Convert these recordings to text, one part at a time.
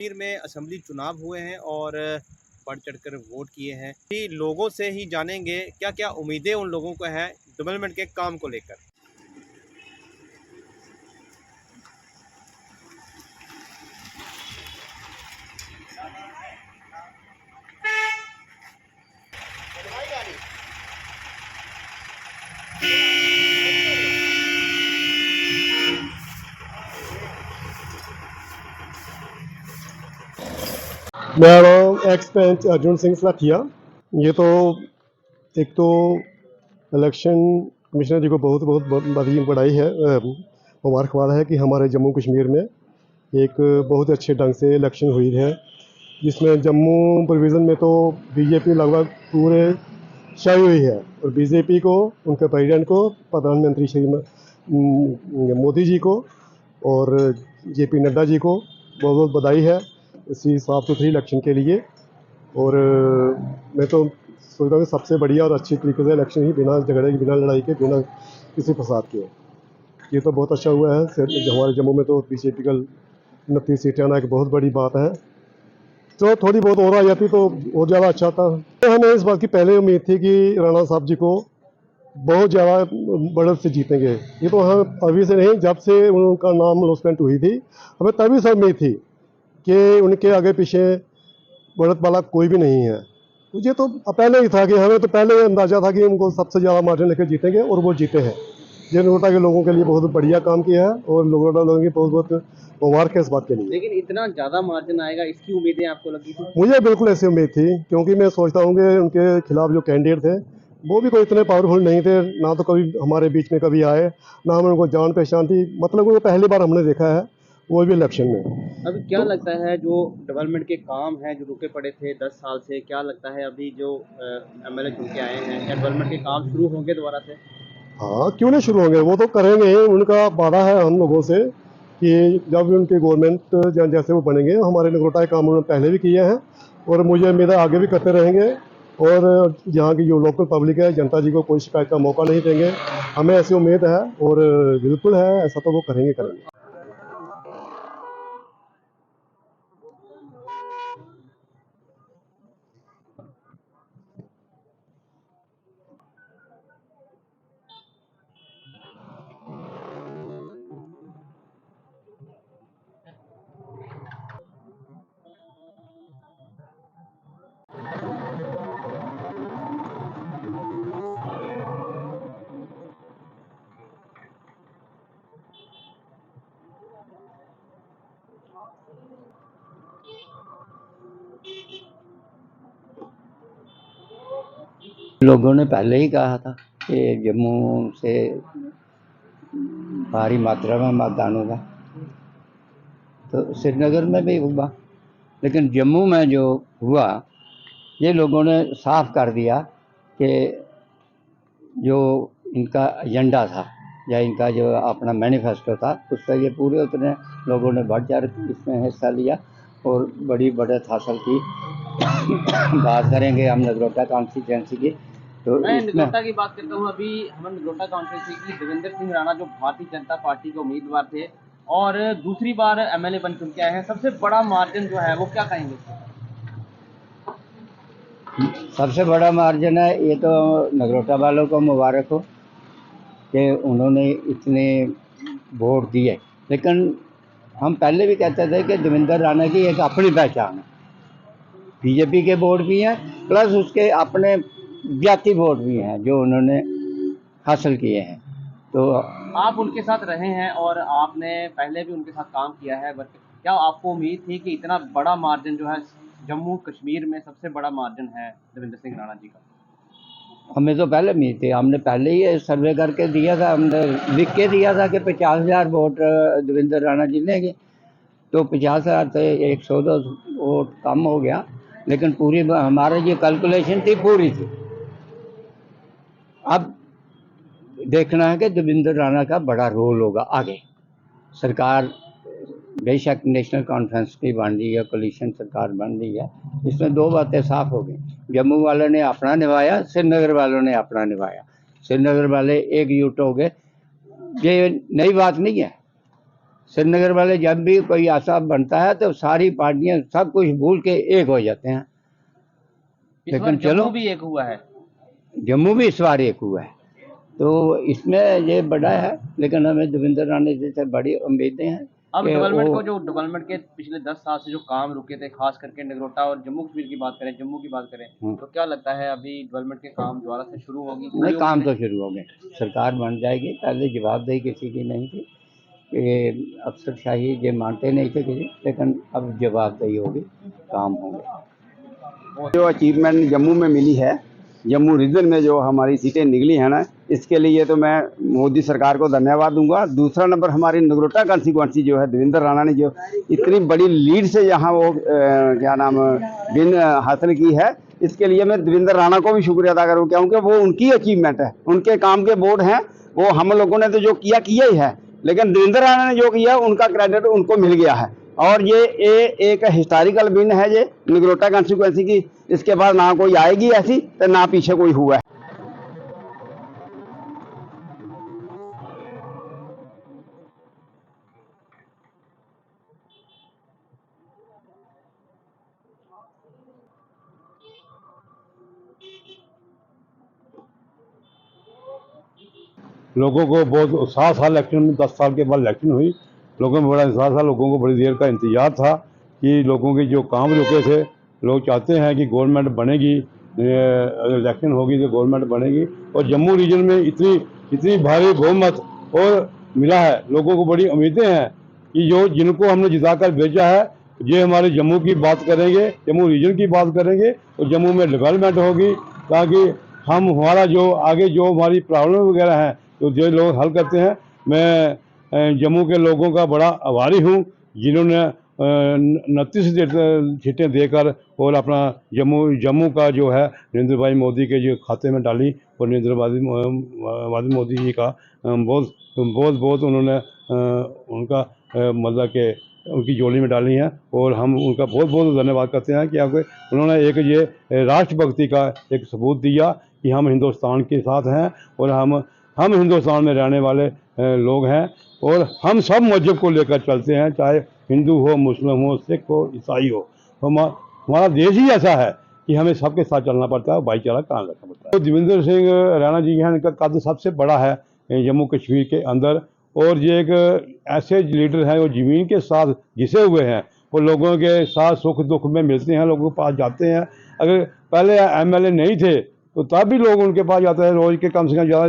कश्मीर में असेंबली चुनाव हुए हैं और बढ़ चढ़कर वोट किए हैं। लोगों से ही जानेंगे क्या क्या उम्मीदें उन लोगों को हैं डेवलपमेंट के काम को लेकर। मेरा नाम एक्स पेंच अर्जुन सिंह सलाथिया। ये तो एक तो इलेक्शन कमिश्नर जी को बहुत बहुत बड़ी बड़ाई है, मुबारकबाद है कि हमारे जम्मू कश्मीर में एक बहुत अच्छे ढंग से इलेक्शन हुई है, जिसमें जम्मू प्रोविज़न में तो बीजेपी लगभग पूरे छाई हुई है और बीजेपी को, उनके प्रेसिडेंट को, प्रधानमंत्री श्री मोदी जी को और जेपी नड्डा जी को बहुत बहुत बधाई है इसी साफ़ सुथरी इलेक्शन के लिए। और मैं तो सोचता हूँ कि सबसे बढ़िया और अच्छी तरीके से इलेक्शन ही, बिना झगड़े के, बिना लड़ाई के, बिना किसी फसाद के, ये तो बहुत अच्छा हुआ है। हमारे जम्मू में तो बीजेपी का 29 सीटें आना एक बहुत बड़ी बात है। तो थोड़ी बहुत और आ जाती तो और ज़्यादा अच्छा था। हमें इस बात की पहले उम्मीद थी कि राणा साहब जी को बहुत ज़्यादा बढ़त से जीतेंगे। ये तो हम अभी से नहीं, जब से उनका नाम अनाउंसमेंट हुई थी, हमें तभी से उम्मीद थी कि उनके आगे पीछे बढ़त वाला कोई भी नहीं है। मुझे तो पहले ही था कि हमें तो पहले ही अंदाजा था कि उनको सबसे ज़्यादा मार्जिन लेकर जीतेंगे और वो जीते हैं। ये नोटा के लोगों के लिए बहुत बढ़िया काम किया है और लोगों की बहुत बहुत मुबारक है इस बात के लिए। लेकिन इतना ज़्यादा मार्जिन आएगा इसकी उम्मीदें आपको लगी थी? मुझे बिल्कुल ऐसी उम्मीद थी, क्योंकि मैं सोचता हूँ कि उनके खिलाफ जो कैंडिडेट थे वो भी कोई इतने पावरफुल नहीं थे, ना तो कभी हमारे बीच में कभी आए, ना हमें उनको जान पहचान थी। मतलब उनको पहली बार हमने देखा है, वो भी इलेक्शन में। अभी क्या तो लगता है जो डेवलपमेंट के काम हैं जो रुके पड़े थे 10 साल से, क्या लगता है अभी जो एमएलए चुन के आए हैं क्या डेवलपमेंट के काम शुरू होंगे दोबारा से? हाँ, क्यों नहीं शुरू होंगे, वो तो करेंगे ही। उनका वादा है हम लोगों से कि जब भी उनकी गवर्नमेंट जैसे वो बनेंगे, हमारे नगरोटा के काम उन्होंने पहले भी किए हैं और मुझे उम्मीद है आगे भी करते रहेंगे। और यहाँ की जो लोकल पब्लिक है, जनता जी को कोई शिकायत का मौका नहीं देंगे, हमें ऐसी उम्मीद है। और बिल्कुल है, ऐसा तो वो करेंगे करेंगे। लोगों ने पहले ही कहा था कि जम्मू से भारी मात्रा में मतदान होगा, तो श्रीनगर में भी हुआ, लेकिन जम्मू में जो हुआ ये लोगों ने साफ कर दिया कि जो इनका एजेंडा था या इनका जो अपना मैनिफेस्टो था उस पर ये पूरे उतने लोगों ने बढ़ चढ़ इसमें हिस्सा लिया और बड़ी बढ़त हासिल की। बात करेंगे हम नगरोटा कॉन्स्टिट्यूंसी की, तो मैं इसमें नगरोटा की बात करता हूँ। अभी हम नगरोटा कॉन्स्टिट्यूंसी की देवेंद्र सिंह राणा जो भारतीय जनता पार्टी के उम्मीदवार थे और दूसरी बार एमएलए बन चुन के आए हैं, सबसे बड़ा मार्जिन जो है वो क्या कहेंगे? सबसे बड़ा मार्जिन है, ये तो नगरोटा वालों को मुबारक हो कि उन्होंने इतने वोट दिए। लेकिन हम पहले भी कहते थे कि देवेंद्र राणा की एक अपनी पहचान है, बीजेपी के वोट भी हैं प्लस उसके अपने जाति वोट भी हैं जो उन्होंने हासिल किए हैं। तो आप उनके साथ रहे हैं और आपने पहले भी उनके साथ काम किया है, बट क्या आपको उम्मीद थी कि इतना बड़ा मार्जिन जो है जम्मू कश्मीर में सबसे बड़ा मार्जिन है देवेंद्र सिंह राणा जी का? हमें तो पहले उम्मीद थी, हमने पहले ही सर्वे करके दिया था, हमने लिख के दिया था कि 50,000 वोट देवेंद्र राणा जी लेंगे। तो 50,000 से 102 वोट कम हो गया, लेकिन पूरी हमारी जो कैलकुलेशन थी पूरी थी। अब देखना है कि देवेंद्र राणा का बड़ा रोल होगा आगे। सरकार बेशक नेशनल कॉन्फ्रेंस की बन रही है, कोलिशन सरकार बन रही है, इसमें दो बातें साफ हो गई, जम्मू वालों ने अपना निभाया, श्रीनगर वालों ने अपना निभाया। श्रीनगर वाले एकजुट हो गए, ये नई बात नहीं है, श्रीनगर वाले जब भी कोई ऐसा बनता है तो सारी पार्टियां सब कुछ भूल के एक हो जाते हैं। इस बार लेकिन चलो, जम्मू भी एक हुआ है। जम्मू भी इस बार एक हुआ है, तो इसमें ये बड़ा है। लेकिन हमें देवेंद्र राणे जी से बड़ी उम्मीदें हैं अब कि डेवलपमेंट वो को, जो डेवलपमेंट के पिछले 10 साल से जो काम रुके थे, खास करके नगरोटा और जम्मू कश्मीर की बात करें, जम्मू की बात करें, तो क्या लगता है अभी डेवलपमेंट के काम दोबारा से शुरू होगी? नहीं, पूरी काम उम्मीद तो है? शुरू हो गए, सरकार बन जाएगी। पहले जवाबदेही किसी की नहीं थी, कि अफसरशाही ये मानते नहीं थे किसी, लेकिन अब जवाबदेही होगी, काम होंगे। जो अचीवमेंट जम्मू में मिली है, जम्मू रीजन में जो हमारी सीटें निकली हैं ना, इसके लिए तो मैं मोदी सरकार को धन्यवाद दूंगा। दूसरा नंबर, हमारी नगरोटा कॉन्स्टिट्यूंसी जो है, देवेंद्र राणा ने जो इतनी बड़ी लीड से यहाँ वो क्या नाम विन हासिल की है, इसके लिए मैं देवेंद्र राणा को भी शुक्रिया अदा करूँ, क्योंकि वो उनकी अचीवमेंट है, उनके काम के बोर्ड हैं। वो हम लोगों ने तो जो किया ही है, लेकिन देवेंद्र राणा ने जो किया उनका क्रेडिट उनको मिल गया है। और ये एक हिस्टोरिकल विन है ये नगरोटा कॉन्स्टिट्यूंसी की। इसके बाद ना कोई आएगी ऐसी, तो ना पीछे कोई हुआ है। लोगों को बहुत 7 साल इलेक्शन में, 10 साल के बाद इलेक्शन हुई, लोगों में बड़ा एहसास था, लोगों को बड़ी देर का इंतजार था कि लोगों के जो काम रुके थे, लोग चाहते हैं कि गवर्नमेंट बनेगी, इलेक्शन होगी तो गवर्नमेंट बनेगी। और जम्मू रीजन में इतनी इतनी भारी बहुमत और मिला है, लोगों को बड़ी उम्मीदें हैं कि जो जिनको हमने जिताकर भेजा है, ये हमारे जम्मू की बात करेंगे, जम्मू रीजन की बात करेंगे, और जम्मू में डेवलपमेंट होगी, ताकि हम हमारा जो आगे जो हमारी प्रॉब्लम वगैरह हैं तो जो लोग हल करते हैं। मैं जम्मू के लोगों का बड़ा आभारी हूँ, जिन्होंने 29 सीटें देकर और अपना जम्मू का जो है नरेंद्र भाई मोदी के जो खाते में डाली, और नरेंद्र भाई मोदी जी का बहुत बहुत बहुत उन्होंने उनका मतलब के उनकी झोली में डाली हैं, और हम उनका बहुत बहुत धन्यवाद करते हैं कि आपके उन्होंने एक ये राष्ट्रभक्ति का एक सबूत दिया कि हम हिंदुस्तान के साथ हैं, और हम हिंदुस्तान में रहने वाले लोग हैं, और हम सब मजहब को लेकर चलते हैं, चाहे हिंदू हो, मुस्लिम हो, सिख हो, ईसाई हो। तो हमारा देश ही ऐसा है कि हमें सबके साथ चलना पड़ता है, भाईचारा कायम रखना पड़ता है। तो देवेंद्र सिंह राणा जी हैं, इनका कद सबसे बड़ा है जम्मू कश्मीर के अंदर, और ये एक ऐसे लीडर हैं जो ज़मीन के साथ घिसे हुए हैं, वो लोगों के साथ सुख दुख में मिलते हैं, लोगों के पास जाते हैं। अगर पहले एमएलए नहीं थे तो तब भी लोग उनके पास जाते हैं, रोज़ के कम से कम ज़्यादा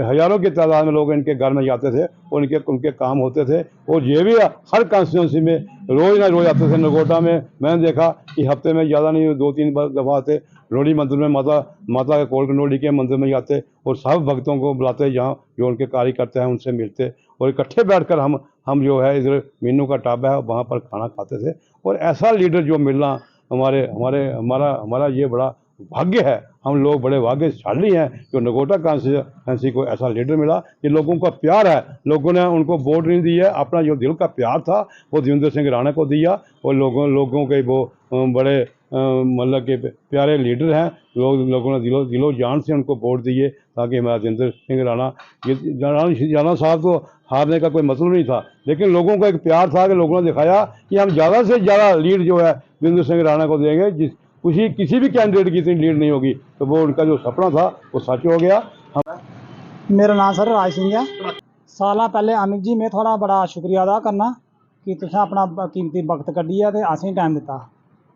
हज़ारों की तादाद में लोग इनके घर में जाते थे, और उनके काम होते थे। और ये भी हर कॉन्स्टिट्यूंसी में रोज़ ना रोज़ आते थे। नगरोटा में मैंने देखा कि हफ्ते में ज़्यादा नहीं 2-3 दफ़ा आते, लोहड़ी मंदिर में माता के कोल कंडोली के मंदिर में जाते, और सब भक्तों को बुलाते, जहाँ जो उनके कार्य करते हैं उनसे मिलते, और इकट्ठे बैठकर हम जो है इधर मीनू का ढाबा है वहाँ पर खाना खाते थे। और ऐसा लीडर जो मिलना हमारा ये बड़ा भाग्य है। हम लोग बड़े भाग्यशाली हैं जो नगरोटा कॉन्स्टिट्यूंसी को ऐसा लीडर मिला। ये लोगों का प्यार है, लोगों ने उनको वोट नहीं दिया, अपना जो दिल का प्यार था वो देवेंद्र सिंह राणा को दिया, और लोगों के वो बड़े मतलब के प्यारे लीडर हैं। लोगों ने दिलो जान से उनको वोट दिए, ताकि हमारा देवेंद्र सिंह राणा साहब को हारने का कोई मतलब नहीं था, लेकिन लोगों का एक प्यार था कि लोगों ने दिखाया कि हम ज़्यादा से ज़्यादा लीड जो है देवेंद्र सिंह राणा को देंगे। किसी भी कैंडिडेट की इतनी लीड नहीं होगी, तो वो उनका जो सपना था वो सच हो गया। मेरा नाम सर राज सिंह है। साल पहले अमित जी में थोड़ा बड़ा शुक्रिया अदा करना कि तुसें अपना कीमती वक्त कड्ढिया ते असेंगी टाइम दिता।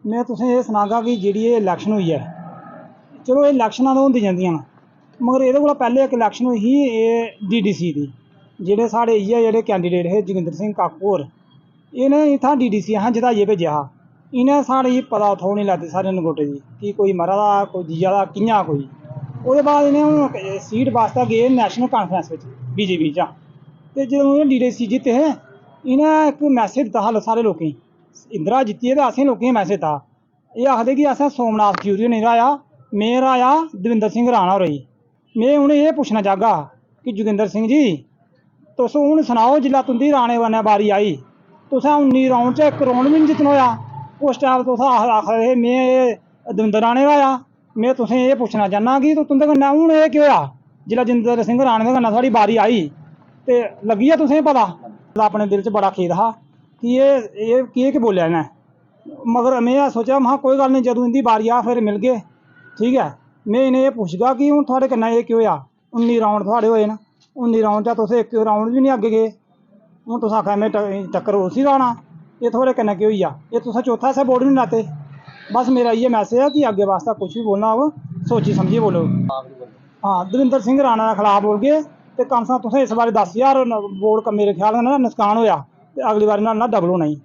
मैं तुसें ये सनागा कि जेह्ड़ी एह् इलैक्शन हुई है, चलो एह् इलैक्शनां तो होंदी जंदियां न, मगर एह्दे कोला पैह्लें इक इलैक्शन हुई ही एह् DDC दी। जेह्ड़े साढ़े इ'यै जेह्ड़े कैंडिडेट हे जोगिंदर सिंह काकू होर, इ'नें इत्थां DDC असें जिताइयै भेजेआ हा। इ'नें साढ़ी पता थोह् नहीं लैती साढ़े नगोटे दी कि कोई मरा दा, कोई जिया दा, कि'यां कोई। ओह्दे बाद इ'नें हून सीट वास्ते गे नैशनल कॉन्फ्रैंस बिच BJP चा, ते जदूं इ'नें DDC जित्ते हे, इ'नें इक मैसेज दित्ता हा सारे लोकें गी। इंदिरा जित्ती ते असें लोकें गी मैसेज दित्ता, एह् आखदे कि असें सोमनाथ गिरी होरें गी हराया, में हराया देवेंद्र सिंह राणा होरें गी। में उ'नें एह् पुच्छना चाहगा कि जोगिंदर सिंह जी, तुस हून सनाओ, जिल्लै तुं'दी राणे कन्नै बारी आई, तुसें 19 राउंड च 1 राउंड बी निं जित्तना होया। उस टाइम तुस आखदे में देवेंद्र राणे हराया। में तुसें एह् पुच्छना चाह्न्नां कि तुं'दे कन्नै हून एह् केह् होया, जिल्लै जोगिंदर सिंह राणे दे कन्नै थुआढ़ी बारी आई ते लग्गी गेआ तुसेंगी पता अपने दिल च बड़ा खेद हा कि ये केह् बोलेआ इ'नें, मगर में सोचेआ महां कोई गल्ल नहीं, जदूं इंदी बारी आ फिर मिलगे, ठीक है। में इ'नें एह् पुच्छगा कि हून थुआढ़े कन्नै एह् केह् होएआ, 19 राउंड थुआढ़े होए न, 19 राउंड चा तुस इक राउंड बी नहीं अग्गे गे, हून तुस आखा में टक्कर उसी लाना, एह् थुआढ़े कन्नै केह् होई गेआ, एह् तुसें चौथा हिस्सा वोट बी नहीं लैते। बस मेरा इ'यै मैसेज है कि अग्गे वास्ते कुछ भी बोलना होग सोची समझिए बोलो। हाँ, दविंदर सिंह राणा के खिलाफ बोलगे तो कम से कम तुसें इस बारी 10,000 वोट मेरे ख्याल कन्नै नुकसान होया, ते अगली बारी ना डबल होना ही।